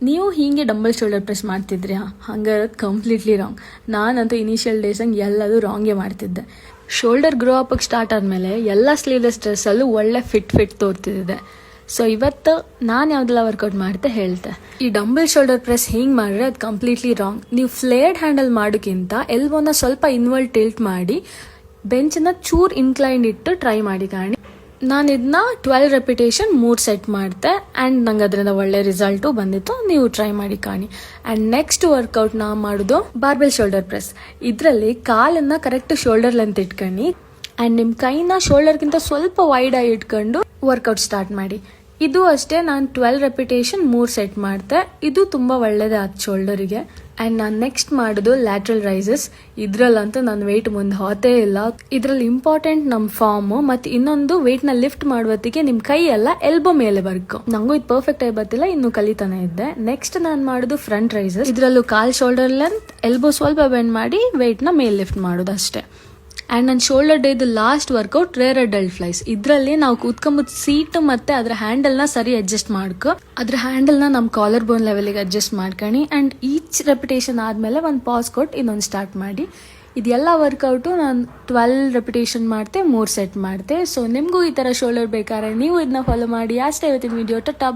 ನೀವು ಹೀಗೆ dumbbell shoulder press ಮಾಡ್ತಿದ್ರಿ ಹಂಗಾರೆ ಕಂಪ್ಲೀಟ್ಲಿ ರಾಂಗ್. ನಾನಂತೂ ಇನಿಷಿಯಲ್ ಡೇಸ್ ಹಂಗೆ ಎಲ್ಲದೂ ರಾಂಗೇ ಮಾಡ್ತಿದ್ದೆ. ಶೋಲ್ಡರ್ ಗ್ರೋ ಅಪ್ಗೆ ಸ್ಟಾರ್ಟ್ ಆದಮೇಲೆ ಎಲ್ಲ ಸ್ಲೀವ್ಲೆಸ್ ಡ್ರೆಸ್ಸಲ್ಲೂ ಒಳ್ಳೆ ಫಿಟ್ ತೋರ್ತಿದ್ದೆ. ಸೊ ಇವತ್ತು ನಾನು ಯಾವುದೆಲ್ಲ ವರ್ಕೌಟ್ ಮಾಡ್ತೆ ಹೇಳ್ತೆ. ಈ ಡಂಬಲ್ ಶೋಲ್ಡರ್ ಪ್ರೆಸ್ ಹಿಂಗೆ ಮಾಡಿದ್ರೆ ಅದು ಕಂಪ್ಲೀಟ್ಲಿ ರಾಂಗ್. ನೀವು ಫ್ಲೇರ್ಡ್ ಹ್ಯಾಂಡಲ್ ಮಾಡೋಕ್ಕಿಂತ ಎಲ್ಬೋನ ಸ್ವಲ್ಪ ಇನ್ವರ್ಡ್ ಟಿಲ್ಟ್ ಮಾಡಿ ಬೆಂಚನ್ನ ಚೂರ್ ಇನ್ಕ್ಲೈನ್ ಇಟ್ಟು ಟ್ರೈ ಮಾಡಿ ಕಾಣಿ. ನಾನು ಇದನ್ನ 12 ರೆಪಿಟೇಷನ್ 3 ಸೆಟ್ ಮಾಡ್ತೆ ಆ್ಯಂಡ್ ನಂಗೆ ಅದರಿಂದ ಒಳ್ಳೆ ರಿಸಲ್ಟು ಬಂದಿತ್ತು. ನೀವು ಟ್ರೈ ಮಾಡಿ ಕಾಣಿ. ಆ್ಯಂಡ್ ನೆಕ್ಸ್ಟ್ ವರ್ಕೌಟ್ ನಾ ಮಾಡೋದು ಬಾರ್ಬೆಲ್ ಶೋಲ್ಡರ್ ಪ್ರೆಸ್. ಇದರಲ್ಲಿ ಕಾಲನ್ನು ಕರೆಕ್ಟ್ ಶೋಲ್ಡರ್ ಲೆಂತ್ ಇಟ್ಕೊಂಡು ಆ್ಯಂಡ್ ನಿಮ್ಮ ಕೈನ ಶೋಲ್ಡರ್ಗಿಂತ ಸ್ವಲ್ಪ ವೈಡ್ ಆಗಿ ಇಟ್ಕೊಂಡು ವರ್ಕೌಟ್ ಸ್ಟಾರ್ಟ್ ಮಾಡಿ. ಇದು ಅಷ್ಟೇ, ನಾನು 12 ರೆಪಿಟೇಷನ್ 3 ಸೆಟ್ ಮಾಡ್ತೆ. ಇದು ತುಂಬ ಒಳ್ಳೇದೇ ಆಯ್ತು ಶೋಲ್ಡರಿಗೆ. ಆ್ಯಂಡ್ ನಾನು ನೆಕ್ಸ್ಟ್ ಮಾಡೋದು ಲ್ಯಾಟ್ರಲ್ ರೈಸಸ್. ಇದ್ರಲ್ಲಂತೂ ನನ್ನ ವೆಯ್ಟ್ ಮುಂದೆ ಹೋತೇ ಇಲ್ಲ. ಇದರಲ್ಲಿ ಇಂಪಾರ್ಟೆಂಟ್ ನಮ್ಮ ಫಾರ್ಮು ಮತ್ತು ಇನ್ನೊಂದು ವೆಯ್ಟ್ನ ಲಿಫ್ಟ್ ಮಾಡುವತ್ತಿಗೆ ನಿಮ್ಮ ಕೈ ಎಲ್ಲ ಎಲ್ಬೋ ಮೇಲೆ ಬರ್ಕು. ನಂಗೂ ಇದು ಪರ್ಫೆಕ್ಟ್ ಆಗಿ ಬರ್ತಿಲ್ಲ, ಇನ್ನೂ ಕಲಿತಾನೆ ಇದ್ದೆ. ನೆಕ್ಸ್ಟ್ ನಾನು ಮಾಡೋದು ಫ್ರಂಟ್ ರೈಸಸ್. ಇದರಲ್ಲೂ ಕಾಲ್ ಶೋಲ್ಡರ್ ಲೆಂತ್ ಎಲ್ಬೋ ಸ್ವಲ್ಪ ಬೆಂಡ್ ಮಾಡಿ ವೆಯ್ಟ್ನ ಮೇಲೆ ಲಿಫ್ಟ್ ಮಾಡೋದು ಅಷ್ಟೇ. ಆ್ಯಂಡ್ ನನ್ನ ಶೋಲ್ಡರ್ ಡೇದು last workout rear delt flies. ಇದರಲ್ಲಿ ನಾವು ಕೂತ್ಕೊಂಬುದು ಸೀಟ್ ಮತ್ತು ಅದರ ಹ್ಯಾಂಡಲ್ನ ಸರಿ ಅಡ್ಜಸ್ಟ್ ಮಾಡ್ಕೊ, ಅದ್ರ ಹ್ಯಾಂಡಲ್ನ ನಮ್ಮ ಕಾಲರ್ ಬೋನ್ ಲೆವೆಲಿಗೆ ಅಡ್ಜಸ್ಟ್ ಮಾಡ್ಕೊಂಡು ಆ್ಯಂಡ್ ಈಚ್ ರೆಪಿಟೇಷನ್ ಆದಮೇಲೆ ಒಂದು ಪಾಸ್ ಕೊಟ್ಟು ಇನ್ನೊಂದು ಸ್ಟಾರ್ಟ್ ಮಾಡಿ. ಇದೆಲ್ಲ ವರ್ಕೌಟು ನಾನು 12 ರೆಪಿಟೇಷನ್ ಮಾಡ್ತೆ, 3 ಸೆಟ್ ಮಾಡ್ತೆ. ಸೊ ನಿಮಗೂ ಈ ಥರ ಶೋಲ್ಡರ್ ಬೇಕಾದ್ರೆ ನೀವು ಇದನ್ನ ಫಾಲೋ ಮಾಡಿ. ಅಷ್ಟೇ ಇವತ್ತಿನ ವಿಡಿಯೋ. ಟಾಟಾ.